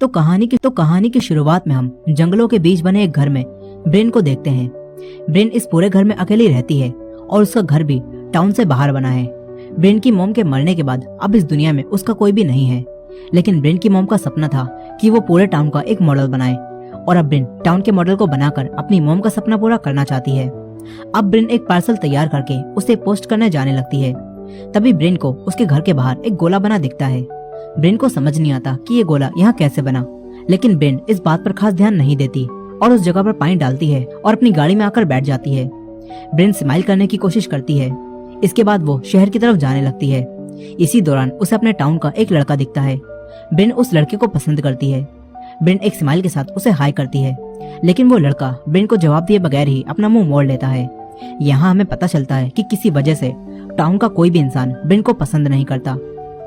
कहानी की शुरुआत में हम जंगलों के बीच बने एक घर में ब्रेन को देखते हैं। ब्रेन इस पूरे घर में अकेली रहती है और उसका घर भी टाउन से बाहर बना है। ब्रेन की मॉम के मरने के बाद अब इस दुनिया में उसका कोई भी नहीं है, लेकिन ब्रेन की मॉम का सपना था कि वो पूरे टाउन का एक मॉडल बनाए और अब ब्रेन टाउन के मॉडल को बनाकर अपनी मॉम का सपना पूरा करना चाहती है। अब ब्रेन एक पार्सल तैयार करके उसे पोस्ट करने जाने लगती है। तभी ब्रेन को उसके घर के बाहर एक गोला बना दिखता है। ब्रेन को समझ नहीं आता कि ये गोला यहाँ कैसे बना, लेकिन ब्रेन इस बात पर खास ध्यान नहीं देती और उस जगह पर पानी डालती है और अपनी गाड़ी में आकर बैठ जाती है। ब्रेन स्माइल करने की कोशिश करती है। इसके बाद वो शहर की तरफ जाने लगती है। इसी दौरान उसे अपने टाउन का एक लड़का दिखता है। ब्रेन उस लड़के को पसंद करती है। ब्रेन एक स्माइल के साथ उसे हाय करती है, लेकिन वो लड़का ब्रेन को जवाब दिए बगैर ही अपना मुंह मोड़ लेता है। यहाँ हमें पता चलता है कि किसी वजह से टाउन का कोई भी इंसान ब्रेन को पसंद नहीं करता।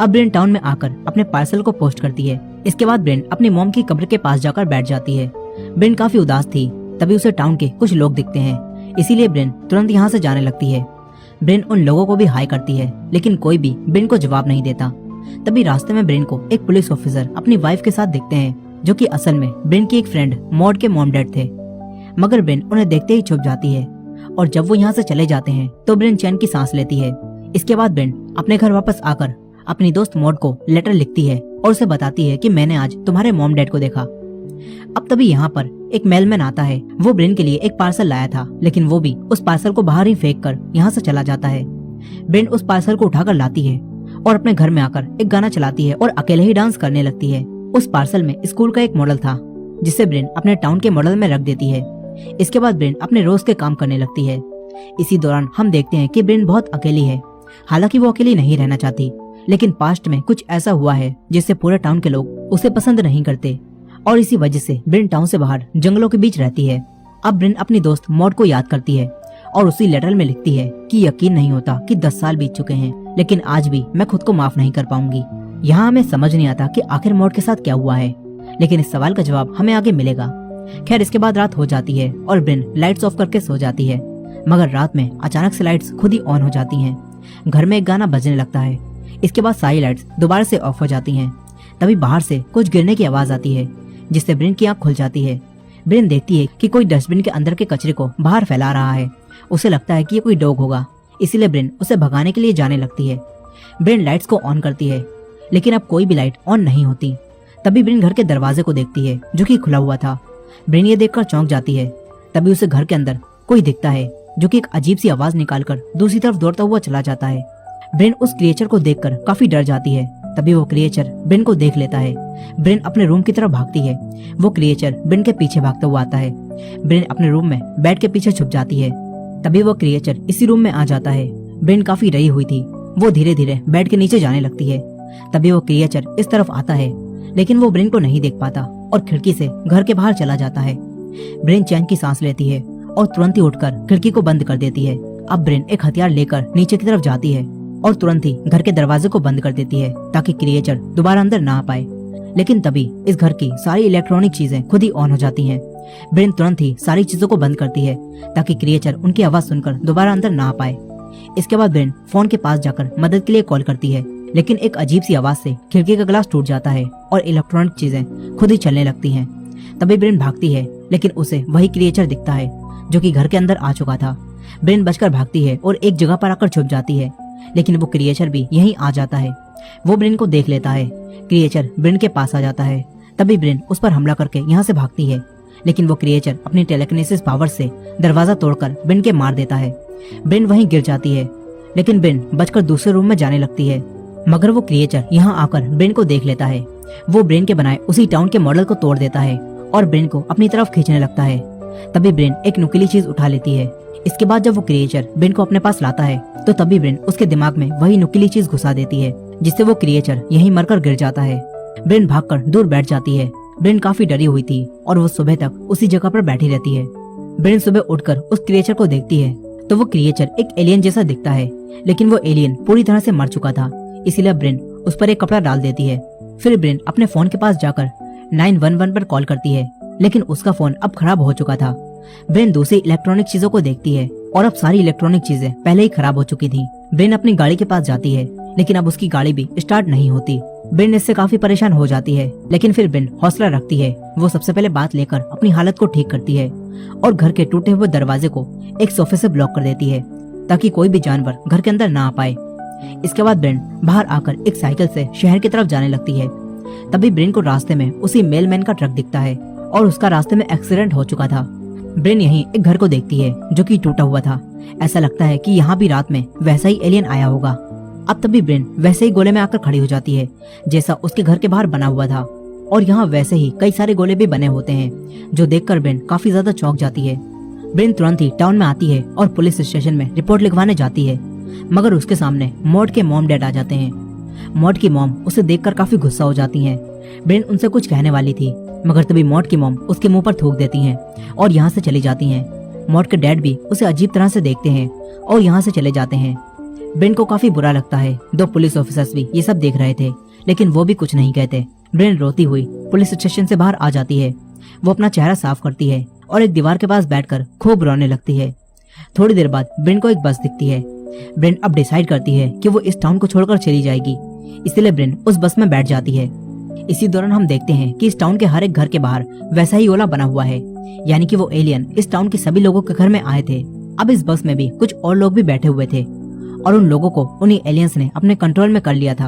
अब ब्रेन टाउन में आकर अपने पार्सल को पोस्ट करती है। इसके बाद ब्रेन अपनी मॉम की कब्र के पास जाकर बैठ जाती है। ब्रेन काफी उदास थी। तभी उसे टाउन के कुछ लोग दिखते हैं, इसीलिए ब्रेन तुरंत यहाँ से जाने लगती है। ब्रेन उन लोगों को भी हाय करती है, लेकिन कोई भी ब्रेन को जवाब नहीं देता। तभी रास्ते में ब्रेन को एक पुलिस ऑफिसर अपनी वाइफ के साथ दिखते हैं, जो कि असल में ब्रेन की एक फ्रेंड मॉड के मॉम डैड थे। मगर ब्रेन उन्हें देखते ही छुप जाती है और जब वो यहाँ से चले जाते हैं तो ब्रेन चैन की सांस लेती है। इसके बाद ब्रेन अपने घर वापस आकर अपनी दोस्त मॉड को लेटर लिखती है और उसे बताती है कि मैंने आज तुम्हारे मॉम डैड को देखा। अब तभी यहाँ पर एक मेलमैन आता है। वो ब्रेन के लिए एक पार्सल लाया था, लेकिन वो भी उस पार्सल को बाहर ही फेंक कर यहाँ से चला जाता है। ब्रेन उस पार्सल को उठाकर लाती है और अपने घर में आकर एक गाना चलाती है और अकेले ही डांस करने लगती है। उस पार्सल में स्कूल का एक मॉडल था, जिसे ब्रेन अपने टाउन के मॉडल में रख देती है। इसके बाद ब्रेन अपने रोज के काम करने लगती है। इसी दौरान हम देखते हैं कि ब्रेन बहुत अकेली है। हालांकि वो अकेली नहीं रहना चाहती, लेकिन पास्ट में कुछ ऐसा हुआ है जिससे पूरे टाउन के लोग उसे पसंद नहीं करते और इसी वजह से ब्रेन टाउन से बाहर जंगलों के बीच रहती है। अब ब्रेन अपनी दोस्त मॉड को याद करती है और उसी लेटर में लिखती है कि यकीन नहीं होता कि 10 साल बीत चुके हैं, लेकिन आज भी मैं खुद को माफ नहीं कर पाऊंगी। यहाँ हमें समझ नहीं आता कि आखिर मॉड के साथ क्या हुआ है, लेकिन इस सवाल का जवाब हमें आगे मिलेगा। खैर, इसके बाद रात हो जाती है और ब्रेन लाइट्स ऑफ करके सो जाती है, मगर रात में अचानक से लाइट्स खुद ही ऑन हो जाती हैं। घर में एक गाना बजने लगता है। इसके बाद सारी लाइट्स दोबारा से ऑफ हो जाती हैं। तभी बाहर से कुछ गिरने की आवाज आती है, जिससे ब्रेन की आंख खुल जाती है। ब्रेन देखती है कि कोई डस्टबिन के अंदर के कचरे को बाहर फैला रहा है। उसे लगता है कि ये कोई डॉग होगा, इसीलिए ब्रेन उसे भगाने के लिए जाने लगती है। ब्रेन लाइट्स को ऑन करती है, लेकिन अब कोई भी लाइट ऑन नहीं होती। तभी ब्रेन घर के दरवाजे को देखती है, जो कि खुला हुआ था। ब्रेन ये देखकर चौंक जाती है। तभी उसे घर के अंदर कोई दिखता है, जो कि एक अजीब सी आवाज निकालकर दूसरी तरफ दौड़ता हुआ चला जाता है। ब्रेन उस क्रिएचर को देखकर काफी डर जाती है। तभी वो क्रिएचर ब्रेन को देख लेता है। ब्रेन अपने रूम की तरफ भागती है। वो क्रिएचर ब्रेन के पीछे भागता हुआ आता है। ब्रेन अपने रूम में बेड के पीछे छुप जाती है। तभी वो क्रिएचर इसी रूम में आ जाता है। ब्रेन काफी डरी हुई थी। वो धीरे धीरे बेड के नीचे जाने लगती है। तभी वो क्रिएचर इस तरफ आता है, लेकिन वो ब्रेन को नहीं देख पाता और खिड़की से घर के बाहर चला जाता है। ब्रेन चैन की सांस लेती है और तुरंत ही उठकर खिड़की को बंद कर देती है। अब ब्रेन एक हथियार लेकर नीचे की तरफ जाती है और तुरंत ही घर के दरवाजे को बंद कर देती है, ताकि क्रिएचर दोबारा अंदर ना आ पाए। लेकिन तभी इस घर की सारी इलेक्ट्रॉनिक चीजें खुद ही ऑन हो जाती हैं। ब्रेन तुरंत ही सारी चीजों को बंद करती है, ताकि क्रिएचर उनकी आवाज सुनकर दोबारा अंदर ना आ पाए। इसके बाद ब्रेन फोन के पास जाकर मदद के लिए कॉल करती है, लेकिन एक अजीब सी आवाज से खिड़की का ग्लास टूट जाता है और इलेक्ट्रॉनिक चीजें खुद ही चलने लगती हैं। तभी ब्रेन भागती है, लेकिन उसे वही क्रिएचर दिखता है, जो कि घर के अंदर आ चुका था। ब्रेन बचकर भागती है और एक जगह पर आकर छुप जाती है, लेकिन वो क्रिएचर भी यहीं आ जाता है। वो ब्रेन को देख लेता है। क्रिएचर ब्रेन के पास आ जाता है। तभी ब्रेन उस पर हमला करके यहाँ से भागती है, लेकिन वो क्रिएचर अपनी टेलेकिनेसिस पावर से दरवाजा तोड़कर ब्रेन के मार देता है। ब्रेन वहीं गिर जाती है, लेकिन ब्रेन बचकर दूसरे रूम में जाने लगती है। मगर वो क्रिएचर यहाँ आकर ब्रेन को देख लेता है। वो ब्रेन के बनाए उसी टाउन के मॉडल को तोड़ देता है और ब्रेन को अपनी तरफ खींचने लगता है। तभी ब्रेन एक नुकीली चीज उठा लेती है। इसके बाद जब वो क्रिएचर ब्रेन को अपने पास लाता है, तो तभी ब्रेन उसके दिमाग में वही नुकीली चीज घुसा देती है, जिससे वो क्रिएचर यहीं मरकर गिर जाता है। ब्रेन भागकर दूर बैठ जाती है। ब्रेन काफी डरी हुई थी और वो सुबह तक उसी जगह पर बैठी रहती है। ब्रेन सुबह उठकर उस क्रिएचर को देखती है, तो वो क्रिएचर एक एलियन जैसा दिखता है, लेकिन वो एलियन पूरी तरह से मर चुका था। इसीलिए ब्रेन उस पर एक कपड़ा डाल देती है। फिर ब्रेन अपने फोन के पास जाकर 911 पर कॉल करती है, लेकिन उसका फोन अब खराब हो चुका था। ब्रेन दूसरी इलेक्ट्रॉनिक चीजों को देखती है और अब सारी इलेक्ट्रॉनिक चीजें पहले ही खराब हो चुकी थी। ब्रेन अपनी गाड़ी के पास जाती है, लेकिन अब उसकी गाड़ी भी स्टार्ट नहीं होती। ब्रेन इससे काफी परेशान हो जाती है, लेकिन फिर ब्रेन हौसला रखती है। वो सबसे पहले बात लेकर अपनी हालत को ठीक करती है और घर के टूटे हुए दरवाजे को एक सोफे से ब्लॉक कर देती है, ताकि कोई भी जानवर घर के अंदर ना आ पाए। इसके बाद ब्रेन बाहर आकर एक साइकिल से शहर की तरफ जाने लगती है। तभी ब्रेन को रास्ते में उसी मेलमैन का ट्रक दिखता है और उसका रास्ते में एक्सीडेंट हो चुका था। ब्रेन यहीं एक घर को देखती है जो कि टूटा हुआ था। ऐसा लगता है कि यहाँ भी रात में वैसा ही एलियन आया होगा। अब तभी ब्रेन वैसे ही गोले में आकर खड़ी हो जाती है जैसा उसके घर के बाहर बना हुआ था, और यहाँ वैसे ही कई सारे गोले भी बने होते हैं, जो देखकर ब्रेन काफी ज्यादा चौंक जाती है। ब्रेन तुरंत ही टाउन में आती है और पुलिस स्टेशन में रिपोर्ट लिखवाने जाती है, मगर उसके सामने मॉड के मॉम डैड आ जाते हैं। मॉड की मॉम उसे देखकर काफी गुस्सा हो जाती हैं। ब्रेन उनसे कुछ कहने वाली थी, मगर तभी मॉड की मॉम उसके मुंह पर थूक देती हैं और यहाँ से चली जाती हैं। मॉड के डैड भी उसे अजीब तरह से देखते हैं और यहाँ से चले जाते हैं। ब्रेन को काफी बुरा लगता है। दो पुलिस ऑफिसर्स भी ये सब देख रहे थे, लेकिन वो भी कुछ नहीं कहते। ब्रेन रोती हुई पुलिस स्टेशन से बाहर आ जाती है। वो अपना चेहरा साफ करती है और एक दीवार के पास बैठकर खूब रोने लगती है। थोड़ी देर बाद ब्रेन को एक बस दिखती है। ब्रेन अब डिसाइड करती है कि वो इस टाउन को छोड़कर चली जाएगी, इसलिए ब्रेन उस बस में बैठ जाती है। इसी दौरान हम देखते हैं कि इस टाउन के हर एक घर के बाहर वैसा ही ओला बना हुआ है, यानी कि वो एलियन इस टाउन के सभी लोगों के घर में आए थे। अब इस बस में भी कुछ और लोग भी बैठे हुए थे और उन लोगों को उन्हीं एलियंस ने अपने कंट्रोल में कर लिया था।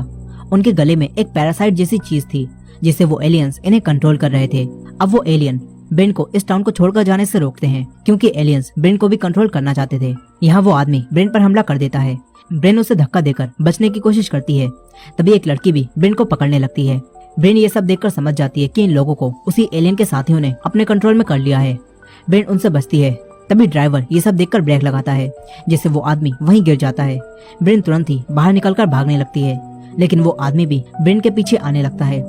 उनके गले में एक पैरासाइट जैसी चीज थी जिससे वो एलियंस इन्हें कंट्रोल कर रहे थे। अब वो एलियन ब्रेन को इस टाउन को छोड़कर जाने से रोकते हैं, क्योंकि एलियंस ब्रेन को भी कंट्रोल करना चाहते थे। यहाँ वो आदमी ब्रेन पर हमला कर देता है। ब्रेन उसे धक्का देकर बचने की कोशिश करती है। तभी एक लड़की भी ब्रेन को पकड़ने लगती है। ब्रेन ये सब देखकर समझ जाती है कि इन लोगों को उसी एलियन के साथियों ने अपने कंट्रोल में कर लिया है। ब्रेन उनसे बचती है। तभी ड्राइवर ये सब देखकर ब्रेक लगाता है, जिससे वो आदमी वहीं गिर जाता है। ब्रेन तुरंत ही बाहर निकलकर भागने लगती है, लेकिन वो आदमी भी ब्रेन के पीछे आने लगता है।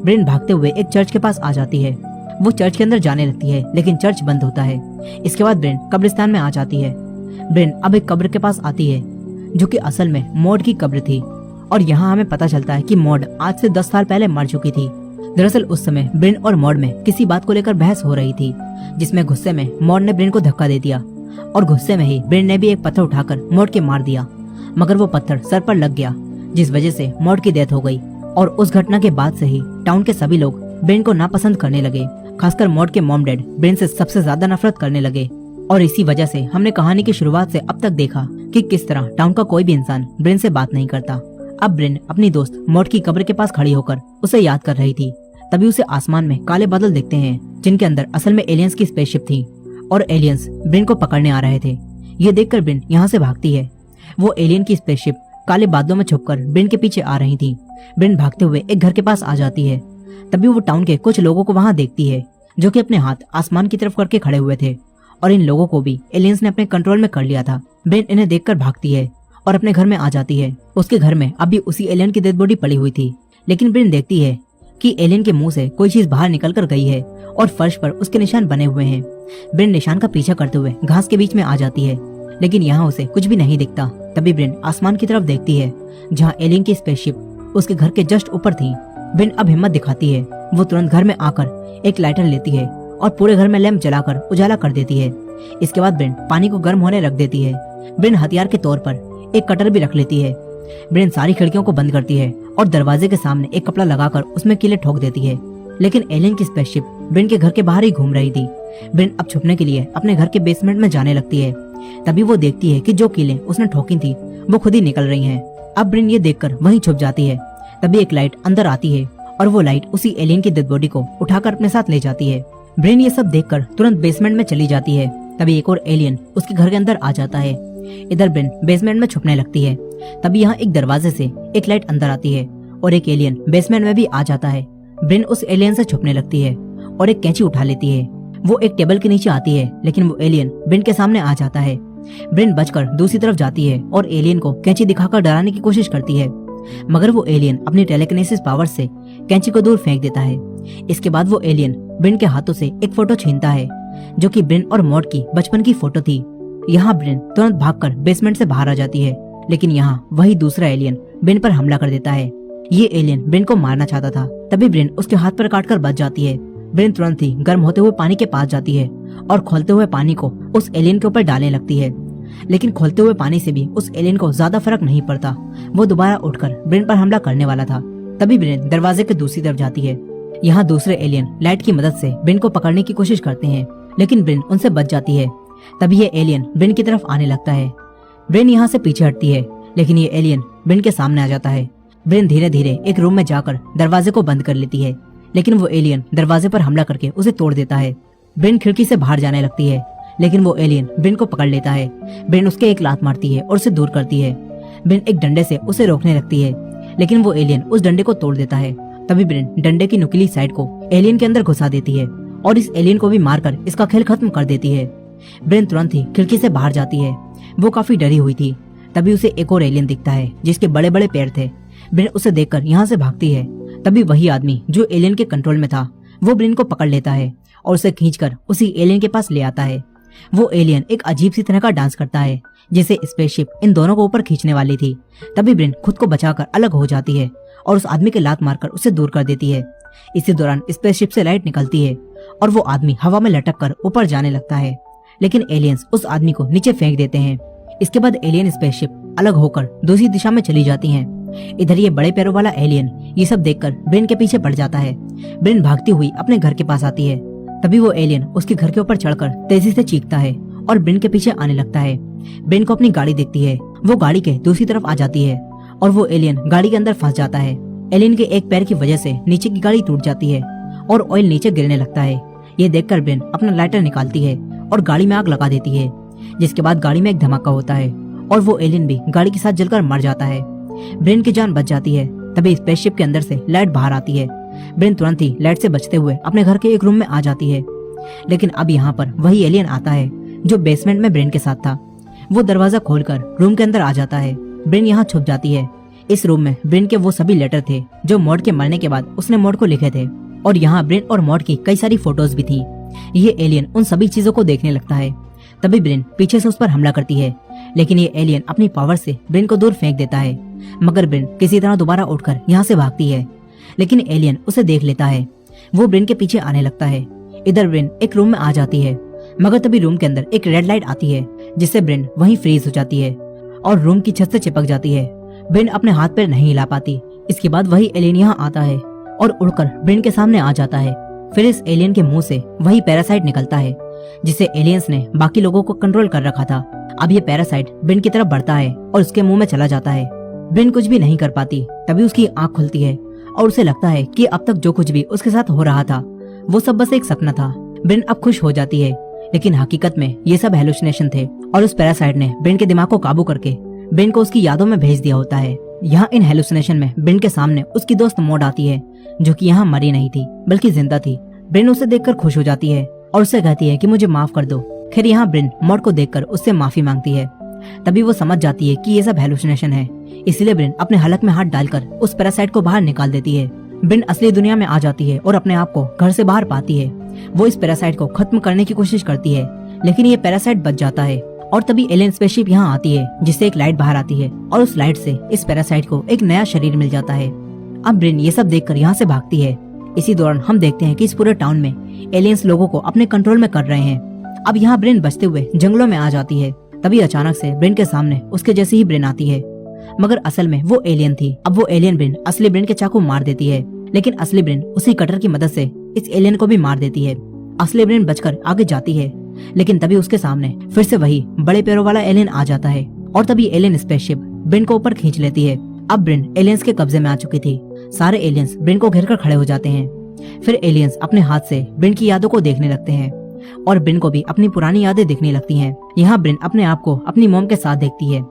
ब्रेन भागते हुए एक चर्च के पास आ जाती है। वो चर्च के अंदर जाने लगती है, लेकिन चर्च बंद होता है। इसके बाद ब्रेन कब्रिस्तान में आ जाती है। ब्रेन अब एक कब्र के पास आती है, जो कि असल में मॉड की कब्र थी, और यहाँ हमें पता चलता है कि मॉड आज से 10 साल पहले मर चुकी थी। दरअसल उस समय ब्रेन और मॉड में किसी बात को लेकर बहस हो रही थी, जिसमें गुस्से में मॉड ने ब्रेन को धक्का दे दिया और गुस्से में ही ब्रेन ने भी एक पत्थर उठाकर मॉड के मार दिया, मगर वो पत्थर सर पर लग गया, जिस वजह से मॉड की डेथ हो गई। और उस घटना के बाद से ही टाउन के सभी लोग ब्रेन को नापसंद करने लगे। खासकर मॉड के मॉम डैड ब्रेन से सबसे ज्यादा नफरत करने लगे। और इसी वजह से हमने कहानी की शुरुआत से अब तक देखा कि किस तरह टाउन का कोई भी इंसान ब्रेन से बात नहीं करता। अब ब्रेन अपनी दोस्त मॉड की कब्र के पास खड़ी होकर उसे याद कर रही थी। तभी उसे आसमान में काले बादल दिखते हैं, जिनके अंदर असल में एलियंस की स्पेसशिप थी और एलियंस ब्रेन को पकड़ने आ रहे थे। ये देखकर ब्रेन यहाँ से भागती है। वो एलियन की स्पेसशिप काले बादलों में छुपकर ब्रेन के पीछे आ रही थी। ब्रेन भागते हुए एक घर के पास आ जाती है। तभी वो टाउन के कुछ लोगों को वहाँ देखती है, जो कि अपने हाथ आसमान की तरफ करके खड़े हुए थे, और इन लोगों को भी एलियंस ने अपने कंट्रोल में कर लिया था। ब्रेन इन्हें देखकर भागती है और अपने घर में आ जाती है। उसके घर में अभी उसी एलियन की डेड बॉडी पड़ी हुई थी, लेकिन ब्रेन देखती है कि एलियन के मुंह से कोई चीज बाहर निकल कर गई है और फर्श पर उसके निशान बने हुए हैं। ब्रेन निशान का पीछा करते हुए घास के बीच में आ जाती है, लेकिन यहाँ उसे कुछ भी नहीं दिखता। तभी ब्रेन आसमान की तरफ देखती है, जहाँ एलियन की स्पेसशिप उसके घर के जस्ट ऊपर थी। ब्रेन अब हिम्मत दिखाती है। वो तुरंत घर में आकर एक लाइटर लेती है और पूरे घर में लैंप जलाकर उजाला कर देती है। इसके बाद ब्रेन पानी को गर्म होने रख देती है। ब्रेन हथियार के तौर पर एक कटर भी रख लेती है। ब्रेन सारी खिड़कियों को बंद करती है और दरवाजे के सामने एक कपड़ा लगाकर उसमें कीले ठोक देती है। लेकिन एलियन की स्पेसशिप ब्रेन के घर के बाहर ही घूम रही थी। ब्रेन अब छुपने के लिए अपने घर के बेसमेंट में जाने लगती है। तभी वो देखती है कि जो कीले उसने ठोकी थी वो खुद ही निकल रही हैं। अब ब्रेन ये देखकर वहीं छुप जाती है। तभी एक लाइट अंदर आती है और वो लाइट उसी एलियन की डेड बॉडी को उठाकर अपने साथ ले जाती है। ब्रेन ये सब देखकर तुरंत बेसमेंट में चली जाती है। तभी एक और एलियन उसके घर के अंदर आ जाता है। इधर ब्रेन बेसमेंट में छुपने लगती है। तभी यहाँ एक दरवाजे से एक लाइट अंदर आती है और एक एलियन बेसमेंट में भी आ जाता है। ब्रेन उस एलियन से छुपने लगती है और एक कैंची उठा लेती है। वो एक टेबल के नीचे आती है, लेकिन वो एलियन ब्रेन के सामने आ जाता है। ब्रेन बचकर दूसरी तरफ जाती है और एलियन को कैंची दिखाकर डराने की कोशिश करती है, मगर वो एलियन अपनी टेलीकिनेसिस पावर से कैंची को दूर फेंक देता है। इसके बाद वो एलियन ब्रेन के हाथों से एक फोटो छीनता है, जो कि ब्रेन और मॉड की बचपन की फोटो थी। यहाँ ब्रेन तुरंत भागकर बेसमेंट से बाहर आ जाती है, लेकिन यहाँ वही दूसरा एलियन ब्रेन पर हमला कर देता है। ये एलियन ब्रेन को मारना चाहता था। तभी ब्रेन उसके हाथ पर काटकर बच जाती है। ब्रेन तुरंत ही गर्म होते हुए पानी के पास जाती है और खोलते हुए पानी को उस एलियन के ऊपर डालने लगती है। लेकिन खोलते हुए पानी से भी उस एलियन को ज्यादा फर्क नहीं पड़ता। वो दोबारा उठकर ब्रेन पर हमला करने वाला था। तभी ब्रेन दरवाजे के दूसरी तरफ जाती है। यहाँ दूसरे एलियन लाइट की मदद से ब्रेन को पकड़ने की कोशिश करते हैं, लेकिन ब्रेन उनसे बच जाती है। तभी ये एलियन ब्रेन की तरफ आने लगता है। ब्रेन यहाँ से पीछे हटती है, लेकिन ये एलियन ब्रेन के सामने आ जाता है। ब्रेन धीरे धीरे एक रूम में जाकर दरवाजे को बंद कर लेती है, लेकिन वो एलियन दरवाजे पर हमला करके उसे तोड़ देता है। ब्रेन खिड़की से बाहर जाने लगती है, लेकिन वो एलियन ब्रेन को पकड़ लेता है। ब्रेन उसके एक लात मारती है और उसे दूर करती है। ब्रेन एक डंडे से उसे रोकने लगती है, लेकिन वो एलियन उस डंडे को तोड़ देता है। तभी ब्रेन डंडे की नुकीली साइड को एलियन के अंदर घुसा देती है और इस एलियन को भी मारकर इसका खेल खत्म कर देती है। ब्रेन तुरंत ही खिड़की से बाहर जाती है। वो काफी डरी हुई थी। तभी उसे एक और एलियन दिखता है जिसके बड़े बड़े पैर थे। ब्रेन उसे देखकर यहाँ से भागती है। तभी वही आदमी जो एलियन के कंट्रोल में था वो ब्रेन को पकड़ लेता है और उसे खींचकर उसी एलियन के पास ले आता है। वो एलियन एक अजीब सी तरह का डांस करता है, जिसे स्पेसशिप इन दोनों को ऊपर खींचने वाली थी। तभी ब्रेन खुद को बचाकर अलग हो जाती है और उस आदमी के लात मारकर उसे दूर कर देती है। इसी दौरान स्पेसशिप से लाइट निकलती है और वो आदमी हवा में लटक कर ऊपर जाने लगता है, लेकिन एलियंस उस आदमी को नीचे फेंक देते हैं। इसके बाद एलियन स्पेसशिप अलग होकर दूसरी दिशा में चली जाती हैं। इधर ये बड़े पैरों वाला एलियन ये सब देखकर ब्रेन के पीछे पड़ जाता है। ब्रेन भागती हुई अपने घर के पास आती है। तभी वो एलियन उसके घर के ऊपर चढ़कर तेजी से चीखता है और ब्रेन के पीछे आने लगता है। ब्रेन को अपनी गाड़ी दिखती है। वो गाड़ी के दूसरी तरफ आ जाती है और वो एलियन गाड़ी के अंदर फंस जाता है। एलियन के एक पैर की वजह से नीचे की गाड़ी टूट जाती है और ऑयल नीचे गिरने लगता है। ये देखकर ब्रेन अपना लाइटर निकालती है और गाड़ी में आग लगा देती है, जिसके बाद गाड़ी में एक धमाका होता है और वो एलियन भी गाड़ी के साथ जलकर मर जाता है। ब्रेन की जान बच जाती है। तभी स्पेसशिप के अंदर से लाइट बाहर आती है। ब्रेन तुरंत ही लाइट से बचते हुए अपने घर के एक रूम में आ जाती है, लेकिन अब यहाँ पर वही एलियन आता है जो बेसमेंट में ब्रेन के साथ था। वो दरवाजा खोलकर रूम के अंदर आ जाता है। ब्रेन यहाँ छुप जाती है। इस रूम में ब्रेन के वो सभी लेटर थे जो मॉड के मरने के बाद उसने मॉड को लिखे थे, और यहाँ ब्रेन और मॉड की कई सारी फोटोज भी थी। ये एलियन उन सभी चीजों को देखने लगता है। तभी ब्रेन पीछे से उस पर हमला करती है, लेकिन ये एलियन अपनी पावर से ब्रेन को दूर फेंक देता है। मगर ब्रेन किसी तरह दोबारा उठकर यहाँ से भागती है, लेकिन एलियन उसे देख लेता है। वो ब्रेन के पीछे आने लगता है। इधर ब्रेन एक रूम में आ जाती है, मगर तभी रूम के अंदर एक रेड लाइट आती है, जिससे ब्रेन वहीं फ्रीज हो जाती है और रूम की छत से चिपक जाती है। ब्रेन अपने हाथ पैर नहीं हिला पाती। इसके बाद वही एलियन यहाँ आता है और उड़कर ब्रेन के सामने आ जाता है। फिर इस एलियन के मुंह से वही पैरासाइट निकलता है, जिसे एलियंस ने बाकी लोगों को कंट्रोल कर रखा था। अब ये पैरासाइट ब्रेन की तरफ बढ़ता है और उसके मुंह में चला जाता है। ब्रेन कुछ भी नहीं कर पाती। तभी उसकी आंख खुलती है और उसे लगता है कि अब तक जो कुछ भी उसके साथ हो रहा था वो सब बस एक सपना था। ब्रेन अब खुश हो जाती है, लेकिन हकीकत में ये सब हेलुसिनेशन थे और उस पैरासाइट ने ब्रेन के दिमाग को काबू करके ब्रेन को उसकी यादों में भेज दिया होता है। यहाँ इन हेलुसिनेशन में ब्रेन के सामने उसकी दोस्त मॉड आती है, जो कि यहाँ मरी नहीं थी बल्कि जिंदा थी। ब्रेन उसे देखकर खुश हो जाती है और उससे कहती है कि मुझे माफ कर दो। फिर यहाँ ब्रेन मॉड को देखकर उससे माफी मांगती है। तभी वो समझ जाती है कि ये सब हेलुसिनेशन है, इसलिए ब्रेन अपने हलक में हाथ डालकर उस पैरासाइट को बाहर निकाल देती है। ब्रेन असली दुनिया में आ जाती है और अपने आप को घर से बाहर पाती है। वो इस पैरासाइट को खत्म करने की कोशिश करती है, लेकिन ये पैरासाइट बच जाता है। और तभी एलियन स्पेसशिप यहाँ आती है, जिससे एक लाइट बाहर आती है और उस लाइट से इस पैरासाइट को एक नया शरीर मिल जाता है। अब ब्रेन ये सब देखकर यहाँ से भागती है। इसी दौरान हम देखते हैं कि इस पूरे टाउन में एलियंस लोगों को अपने कंट्रोल में कर रहे हैं। अब यहाँ ब्रेन बचते हुए जंगलों में आ जाती है। तभी अचानक से ब्रेन के सामने उसके जैसी ही ब्रेन आती है, मगर असल में वो एलियन थी। अब वो एलियन ब्रेन असली ब्रेन के चाकू मार देती है, लेकिन असली ब्रेन उसी कटर की मदद से इस एलियन को भी मार देती है। असली ब्रेन बचकर आगे जाती है, लेकिन तभी उसके सामने फिर से वही बड़े पैरों वाला एलियन आ जाता है और तभी एलियन स्पेसशिप ब्रेन को ऊपर खींच लेती है। अब ब्रेन एलियंस के कब्जे में आ चुकी थी। सारे एलियंस ब्रेन को घेरकर खड़े हो जाते हैं। फिर एलियंस अपने हाथ से ब्रेन की यादों को देखने लगते हैं और ब्रेन को भी अपनी पुरानी यादें दिखने लगती हैं। यहाँ ब्रेन अपने आप को अपनी मॉम के साथ देखती है।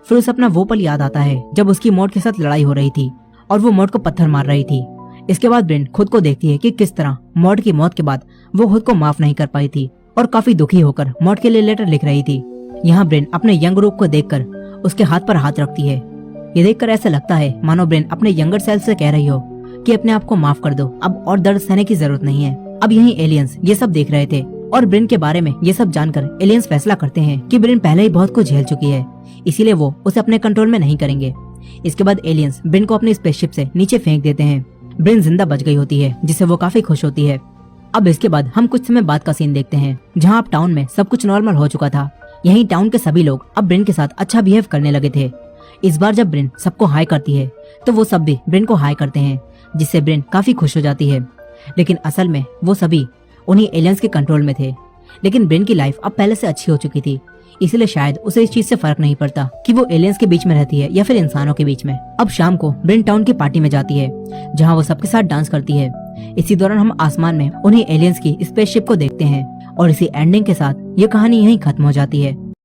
फिर उसे अपना वो पल याद आता है जब उसकी मॉड के साथ लड़ाई हो रही थी और वो मॉड को पत्थर मार रही थी। इसके बाद ब्रेन खुद को देखती है कि किस तरह मॉड की मौत के बाद वो खुद को माफ नहीं कर पाई थी और काफी दुखी होकर मॉड के लिए लेटर लिख रही थी। यहाँ ब्रेन अपने यंग रूप को देखकर उसके हाथ पर हाथ रखती है। ये देखकर ऐसा लगता है मानो ब्रेन अपने यंगर सेल्फ से कह रही हो कि अपने आप को माफ कर दो, अब और दर्द सहने की जरूरत नहीं है। अब यही एलियंस ये सब देख रहे थे और ब्रेन के बारे में ये सब जानकर एलियंस फैसला करते हैं कि ब्रेन पहले ही बहुत कुछ झेल चुकी है, इसीलिए वो उसे अपने कंट्रोल में नहीं करेंगे। इसके बाद एलियंस ब्रेन को अपनी स्पेसशिप से नीचे फेंक देते हैं। ब्रेन जिंदा बच गई होती है, जिससे वो काफी खुश होती है। अब इसके बाद हम कुछ समय बाद का सीन देखते हैं, जहाँ अब टाउन में सब कुछ नॉर्मल हो चुका था। यहीं टाउन के सभी लोग अब ब्रेन के साथ अच्छा बिहेव करने लगे थे। इस बार जब ब्रेन सबको हाई करती है तो वो सब भी ब्रेन को हाई करते हैं, जिससे ब्रेन काफी खुश हो जाती है। लेकिन असल में वो सभी उन्हीं एलियंस के कंट्रोल में थे। लेकिन ब्रेन की लाइफ अब पहले से अच्छी हो चुकी थी, इसलिए शायद उसे इस चीज से फर्क नहीं पड़ता कि वो एलियंस के बीच में रहती है या फिर इंसानों के बीच में। अब शाम को ब्रेन टाउन की पार्टी में जाती है, जहाँ वो सबके साथ डांस करती है। इसी दौरान हम आसमान में उन्हीं एलियंस की स्पेसशिप को देखते हैं और इसी एंडिंग के साथ ये कहानी यहीं खत्म हो जाती है।